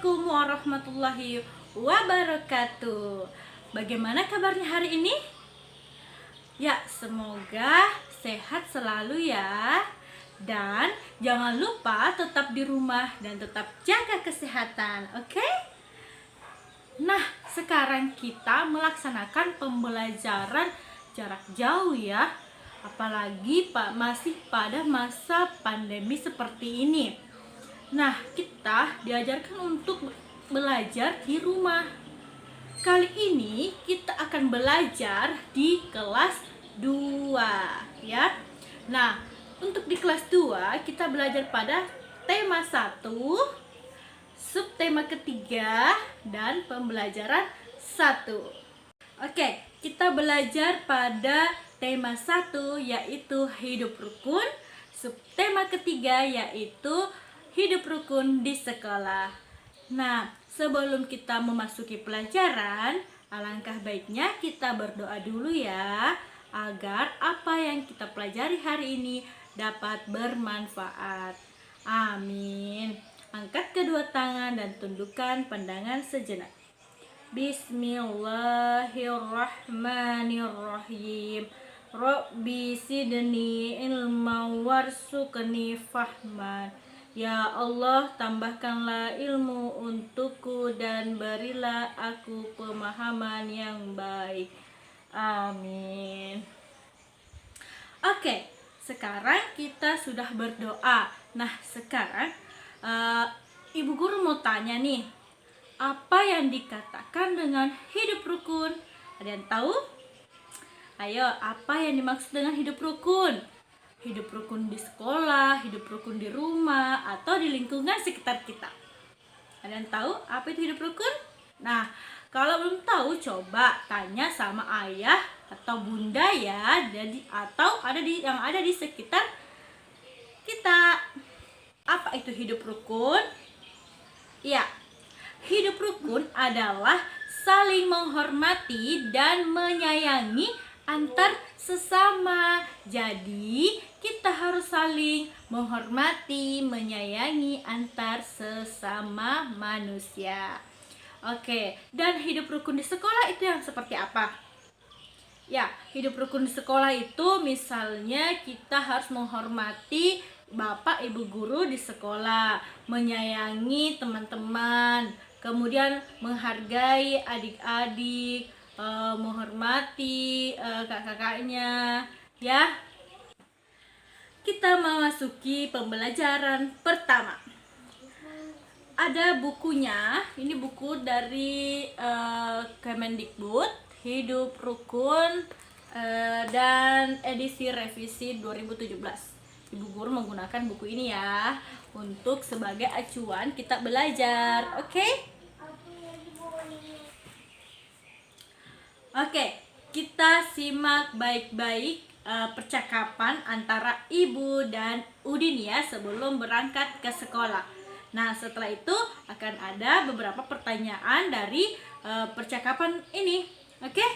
Assalamualaikum warahmatullahi wabarakatuh. Bagaimana kabarnya hari ini? Ya, semoga sehat selalu ya. Dan jangan lupa tetap di rumah dan tetap jaga kesehatan, oke? Nah, sekarang kita melaksanakan pembelajaran jarak jauh ya. Apalagi masih pada masa pandemi seperti ini. Nah, kita diajarkan untuk belajar di rumah. Kali ini kita akan belajar di kelas 2 ya. Nah, untuk di kelas 2 kita belajar pada tema 1, subtema ketiga, dan pembelajaran 1. Oke, kita belajar pada tema 1 yaitu hidup rukun, subtema ketiga yaitu hidup rukun di sekolah. Nah, sebelum kita memasuki pelajaran, alangkah baiknya kita berdoa dulu ya, agar apa yang kita pelajari hari ini dapat bermanfaat. Amin. Angkat kedua tangan dan tundukkan pandangan sejenak. Bismillahirrahmanirrahim. Rabbi sidni ilman warzuqni fahman. Ya Allah, tambahkanlah ilmu untukku dan berilah aku pemahaman yang baik. Amin. Oke, sekarang kita sudah berdoa. Nah, sekarang Ibu Guru mau tanya nih, apa yang dikatakan dengan hidup rukun? Ada yang tahu? Ayo, apa yang dimaksud dengan hidup rukun? Hidup rukun di sekolah, hidup rukun di rumah, atau di lingkungan sekitar kita. Ada yang tahu apa itu hidup rukun? Nah, kalau belum tahu, coba tanya sama ayah atau bunda ya, atau yang ada di sekitar kita. Apa itu hidup rukun? Ya, hidup rukun adalah saling menghormati dan menyayangi antar sesama. Jadi, kita harus saling menghormati, menyayangi antar sesama manusia. Oke, dan hidup rukun di sekolah itu yang seperti apa? Ya, hidup rukun di sekolah itu misalnya kita harus menghormati bapak ibu guru di sekolah, menyayangi teman-teman, kemudian menghargai adik-adik, menghormati kakak-kakaknya ya. Kita memasuki pembelajaran pertama. Ada bukunya, ini buku dari Kemendikbud, Hidup Rukun, dan edisi revisi 2017. Ibu Guru menggunakan buku ini ya untuk sebagai acuan kita belajar, oke? Oke, kita simak baik-baik percakapan antara Ibu dan Udin ya sebelum berangkat ke sekolah. Nah, setelah itu akan ada beberapa pertanyaan dari percakapan ini. Oke?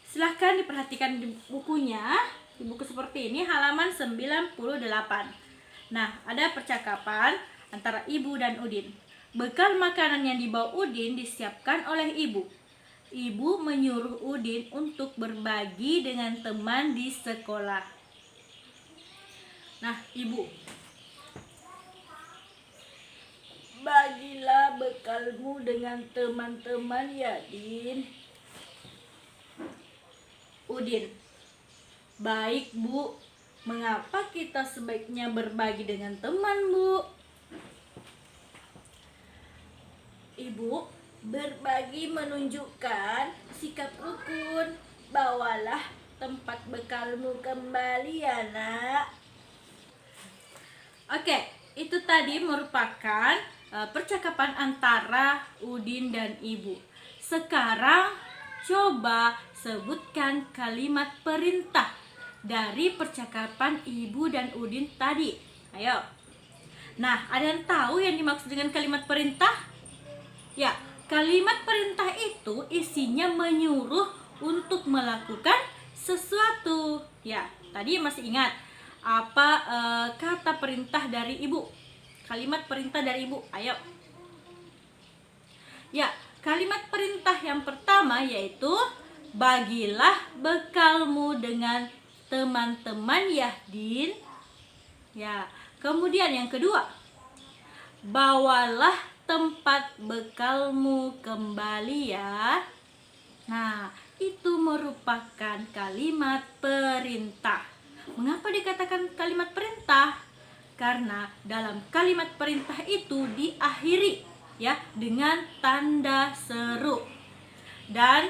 Silahkan diperhatikan di bukunya. Di buku seperti ini halaman 98. Nah, ada percakapan antara Ibu dan Udin. Bekal makanan yang dibawa Udin disiapkan oleh Ibu. Ibu menyuruh Udin untuk berbagi dengan teman di sekolah. Nah, Ibu, bagilah bekalmu dengan teman-teman ya, Din. Udin, baik Bu, mengapa kita sebaiknya berbagi dengan teman, Bu? Ibu, berbagi menunjukkan sikap rukun. Bawalah tempat bekalmu kembali ya, Nak. Oke, itu tadi merupakan percakapan antara Udin dan Ibu. Sekarang coba sebutkan kalimat perintah dari percakapan Ibu dan Udin tadi. Ayo. Nah, ada yang tahu yang dimaksud dengan kalimat perintah? Ya, kalimat perintah itu isinya menyuruh untuk melakukan sesuatu. Ya, tadi masih ingat apa kata perintah dari Ibu? Kalimat perintah dari Ibu, ayo. Ya, kalimat perintah yang pertama yaitu bagilah bekalmu dengan teman-teman Yahdin. Ya, kemudian yang kedua, bawalah tempat bekalmu kembali ya. Nah, itu merupakan kalimat perintah. Mengapa dikatakan kalimat perintah? Karena dalam kalimat perintah itu diakhiri ya dengan tanda seru. Dan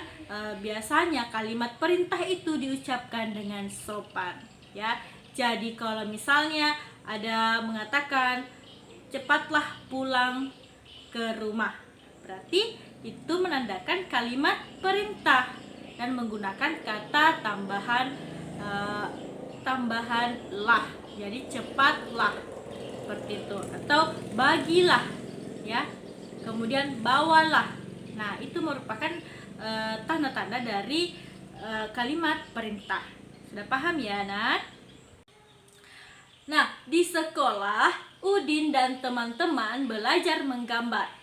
biasanya kalimat perintah itu diucapkan dengan sopan ya. Jadi kalau misalnya ada mengatakan cepatlah pulang ke rumah, berarti itu menandakan kalimat perintah dan menggunakan kata tambahan lah. Jadi cepatlah seperti itu, atau bagilah ya. Kemudian bawalah. Nah, itu merupakan tanda-tanda dari kalimat perintah. Sudah paham ya, Nat? Nah, di sekolah Udin dan teman-teman belajar menggambar.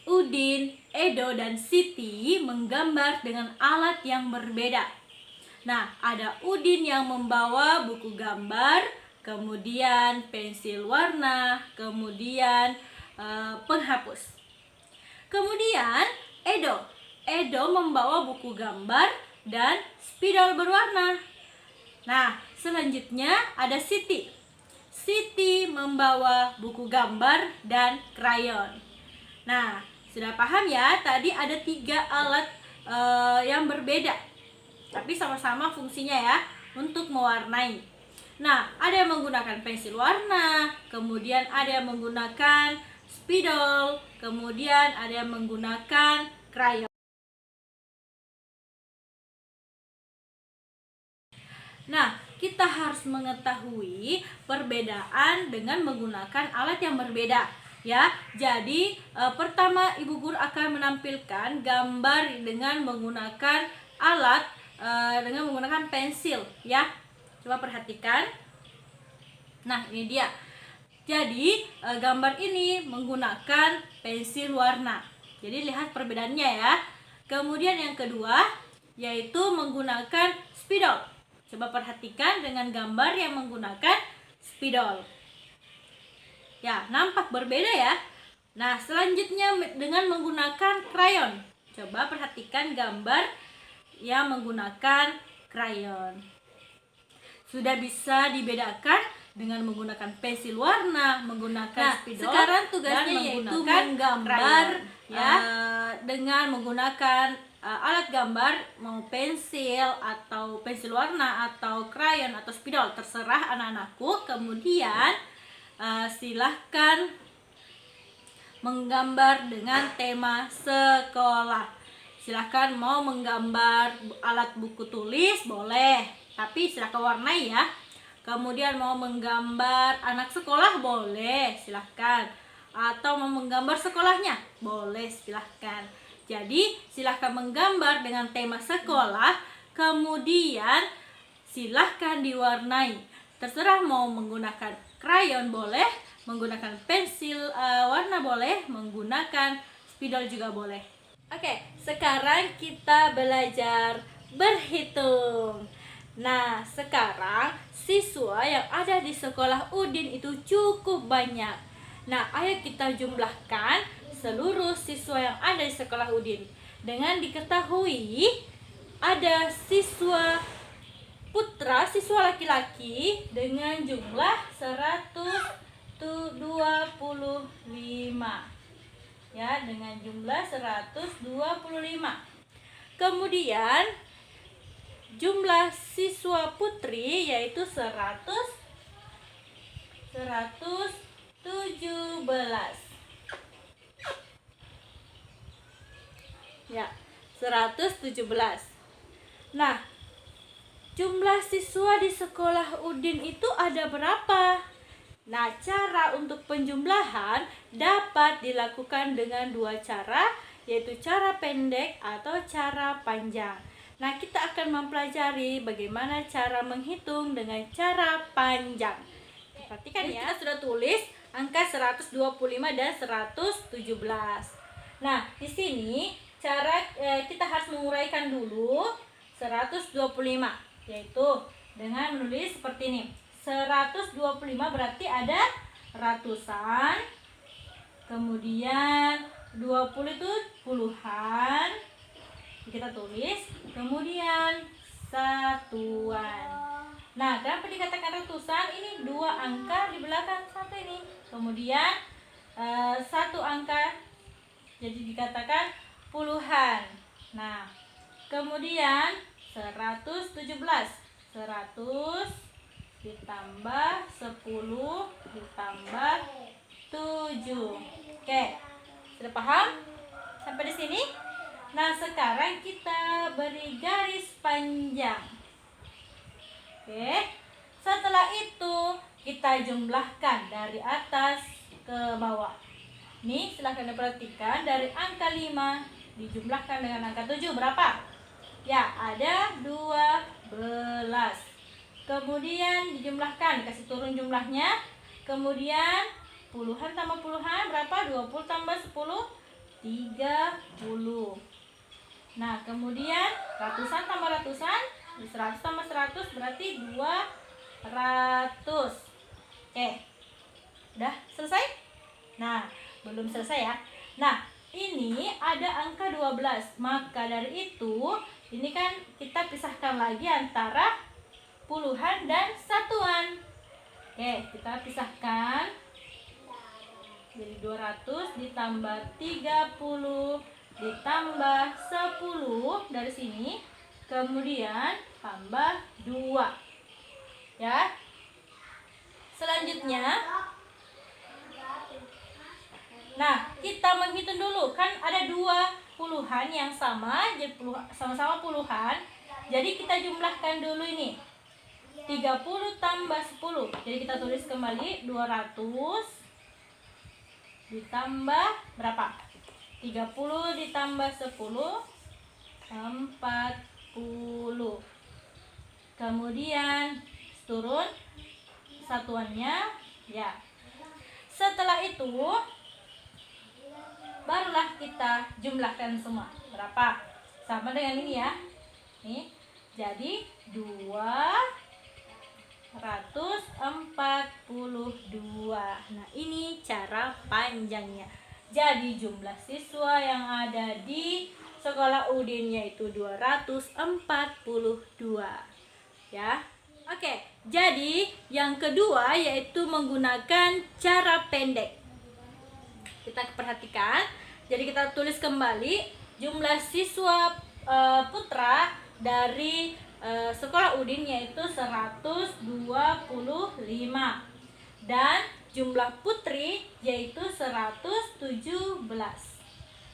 Udin, Edo, dan Siti menggambar dengan alat yang berbeda. Nah, ada Udin yang membawa buku gambar, kemudian pensil warna, kemudian penghapus. Kemudian Edo membawa buku gambar dan spidol berwarna. Nah, selanjutnya ada Siti. Siti membawa buku gambar dan krayon. Nah, sudah paham ya? Tadi ada 3 alat yang berbeda, tapi sama-sama fungsinya ya untuk mewarnai. Nah, ada yang menggunakan pensil warna, kemudian ada yang menggunakan spidol, kemudian ada yang menggunakan krayon. Nah, kita harus mengetahui perbedaan dengan menggunakan alat yang berbeda ya. Jadi pertama Ibu Guru akan menampilkan gambar dengan menggunakan alat dengan menggunakan pensil ya. Coba perhatikan. Nah, ini dia. Jadi gambar ini menggunakan pensil warna. Jadi lihat perbedaannya ya. Kemudian yang kedua yaitu menggunakan spidol. Coba perhatikan dengan gambar yang menggunakan spidol. Ya, nampak berbeda ya. Nah, selanjutnya dengan menggunakan krayon. Coba perhatikan gambar yang menggunakan krayon. Sudah bisa dibedakan dengan menggunakan pensil warna, menggunakan spidol. Sekarang tugasnya yaitu menggambar ya dengan menggunakan alat gambar, mau pensil atau pensil warna atau krayon atau spidol, terserah anak-anakku. Kemudian silahkan menggambar dengan tema sekolah. Silahkan mau menggambar alat buku tulis boleh, tapi silahkan warnai ya. Kemudian mau menggambar anak sekolah boleh, silahkan. Atau mau menggambar sekolahnya boleh, silahkan. Jadi silahkan menggambar dengan tema sekolah, kemudian silahkan diwarnai. Terserah mau menggunakan krayon boleh, menggunakan pensil warna boleh, menggunakan spidol juga boleh. Oke, sekarang kita belajar berhitung. Nah, sekarang siswa yang ada di sekolah Udin itu cukup banyak. Nah, ayo kita jumlahkan seluruh siswa yang ada di sekolah Udin. Dengan diketahui ada siswa putra, siswa laki-laki dengan jumlah 125. Ya, dengan jumlah 125. Kemudian jumlah siswa putri yaitu 117. Ya, 117. Nah, jumlah siswa di sekolah Udin itu ada berapa? Nah, cara untuk penjumlahan dapat dilakukan dengan 2 cara, yaitu cara pendek atau cara panjang. Nah, kita akan mempelajari bagaimana cara menghitung dengan cara panjang. Perhatikan ya, kita sudah tulis angka 125 dan 117. Nah, di sini cara kita harus menguraikan dulu 125, yaitu dengan menulis seperti ini. 125 berarti ada ratusan, kemudian 20 itu puluhan, kita tulis, kemudian satuan. Nah, kenapa dikatakan ratusan? Ini dua angka di belakang satu ini, kemudian satu angka, jadi dikatakan puluhan. Nah, kemudian 117, 100 ditambah 10 ditambah 7. Oke, sudah paham sampai di sini? Nah, sekarang kita beri garis panjang. Oke, setelah itu kita jumlahkan dari atas ke bawah. Nih, silahkan diperhatikan, dari angka 5 dijumlahkan dengan angka 7 berapa? Ya, ada 12. Kemudian dijumlahkan, dikasih turun jumlahnya. Kemudian puluhan tambah puluhan berapa? 20 tambah 10, 30. Nah, kemudian ratusan tambah ratusan, 100 tambah 100 berarti 200. Oke, udah selesai? Nah, belum selesai ya. Nah, ini ada angka 12. Maka dari itu, ini kan kita pisahkan lagi antara puluhan dan satuan. Oke, kita pisahkan. Jadi 200 ditambah 30 ditambah 10 dari sini, kemudian tambah 2. Ya. Selanjutnya, nah, kita menghitung dulu, kan ada dua puluhan yang sama, jadi sama-sama puluhan. Jadi kita jumlahkan dulu ini. 30 tambah 10. Jadi kita tulis kembali 200 ditambah berapa? 30 ditambah 10, 40. Kemudian turun satuannya, ya. Setelah itu barulah kita jumlahkan semua. Berapa? Sama dengan ini ya. Nih. Jadi 242. Nah, ini cara panjangnya. Jadi jumlah siswa yang ada di sekolah Udin yaitu 242. Ya. Oke, jadi yang kedua yaitu menggunakan cara pendek. Kita perhatikan. Jadi kita tulis kembali jumlah siswa putra dari sekolah Udin yaitu 125 dan jumlah putri yaitu 117.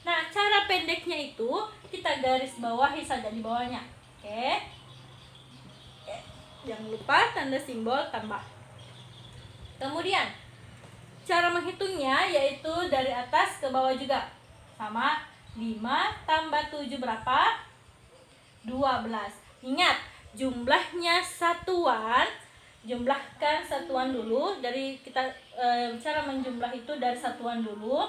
Nah, cara pendeknya itu kita garis bawahi saja di bawahnya. Oke. Jangan lupa tanda simbol tambah. Kemudian cara menghitungnya yaitu dari atas ke bawah juga. Sama, 5 tambah 7 berapa? 12. Ingat, jumlahnya satuan. Jumlahkan satuan dulu. Dari kita cara menjumlah itu dari satuan dulu.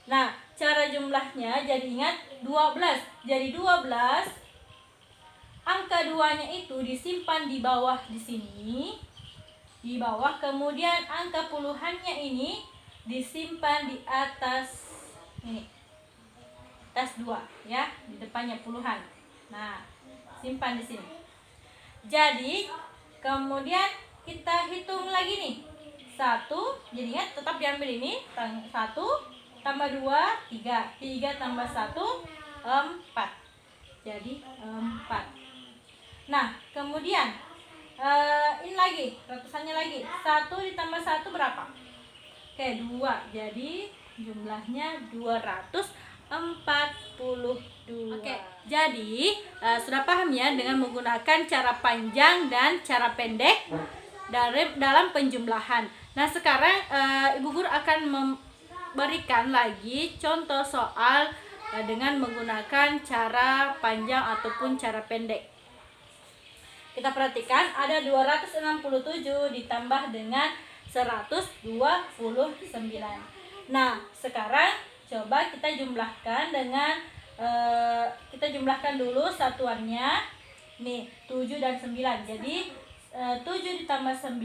Nah, cara jumlahnya jadi ingat 12. Jadi 12, angka 2-nya itu disimpan di bawah di sini. Di bawah, kemudian angka puluhannya ini disimpan di atas ini. Atas 2 ya, di depannya puluhan. Nah, simpan di sini. Jadi, kemudian kita hitung lagi nih. 1, jadi ingat tetap diambil ini. 1 tambah 2, 3. 3 tambah 1, 4. Jadi 4. Nah, kemudian ini lagi, ratusannya lagi. 1 ditambah 1 berapa? Oke, 2. Jadi jumlahnya 242. Oke, jadi sudah paham ya dengan menggunakan cara panjang dan cara pendek dalam penjumlahan. Nah, sekarang Ibu Guru akan memberikan lagi contoh soal dengan menggunakan cara panjang ataupun cara pendek. Kita perhatikan ada 267 ditambah dengan 129. Nah, sekarang Coba kita jumlahkan dengan kita jumlahkan dulu satuannya. Nih, 7 dan 9. Jadi 7 ditambah 9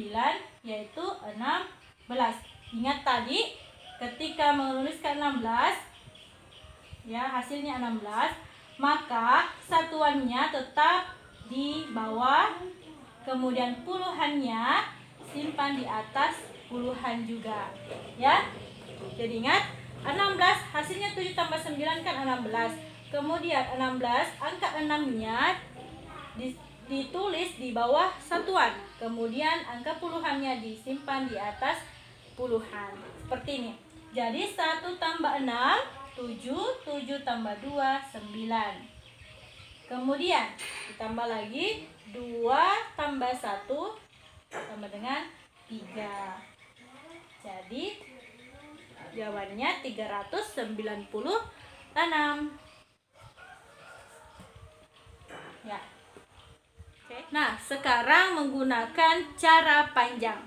yaitu 16. Ingat tadi ketika menuliskan 16 ya, hasilnya 16, maka satuannya tetap di bawah, kemudian puluhannya simpan di atas puluhan juga ya. Jadi ingat 16 hasilnya 7 tambah 9 kan 16. Kemudian 16 angka 6-nya ditulis di bawah satuan. Kemudian angka puluhannya disimpan di atas puluhan. Seperti ini. Jadi 1 tambah 6 7, 7 tambah 2 9. Kemudian ditambah lagi 2 tambah 1 sama dengan 3. Jadi jawabannya 396 ya. Nah, sekarang menggunakan cara panjang,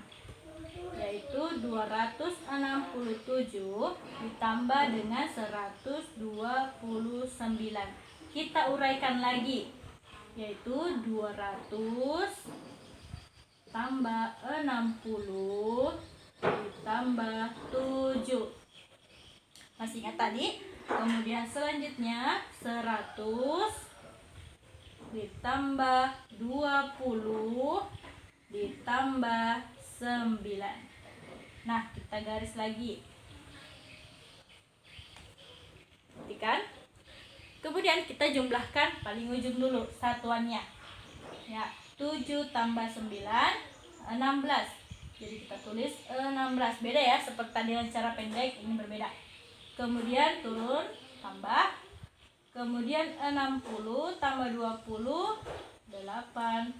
yaitu 267 ditambah dengan 129. Kita uraikan lagi, yaitu 200 tambah 60 ditambah 7. Masih ingat tadi? Kemudian selanjutnya 100 ditambah 20 ditambah 9. Nah, kita garis lagi. Perhatikan. Kemudian kita jumlahkan paling ujung dulu satuannya. Ya, 7 tambah 9 16. Jadi kita tulis 16. Beda ya, seperti tadi dengan cara pendek, ini berbeda. Kemudian turun tambah. Kemudian 60 tambah 20 80.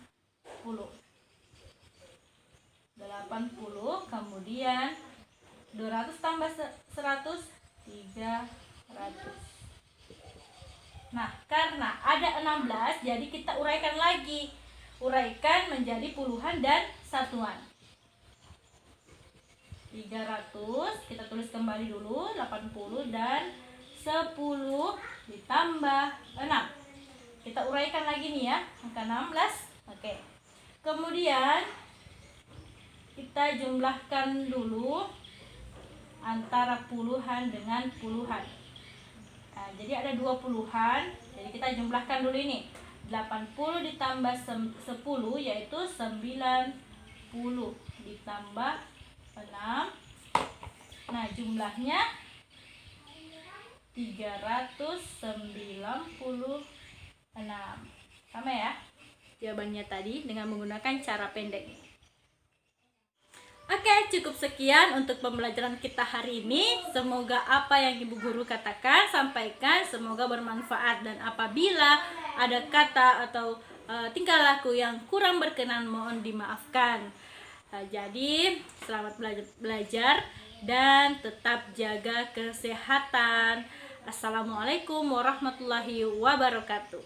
80, kemudian 200 tambah 100 300. Nah, karena ada 16 jadi kita uraikan lagi. Uraikan menjadi puluhan dan satuan. 300 kita tulis kembali dulu 80 dan 10 ditambah 6. Kita uraikan lagi nih ya, angka 16. Oke. Kemudian kita jumlahkan dulu antara puluhan dengan puluhan. Nah, jadi ada 2 puluhan. Jadi kita jumlahkan dulu ini. 80 ditambah 10 yaitu 90 ditambah 6. Nah, jumlahnya 396. Sama ya jawabannya tadi dengan menggunakan cara pendek. Oke, cukup sekian untuk pembelajaran kita hari ini. Semoga apa yang Ibu Guru katakan, sampaikan, semoga bermanfaat. Dan apabila ada kata atau tingkah laku yang kurang berkenan, mohon dimaafkan. Jadi, selamat belajar dan tetap jaga kesehatan. Assalamualaikum warahmatullahi wabarakatuh.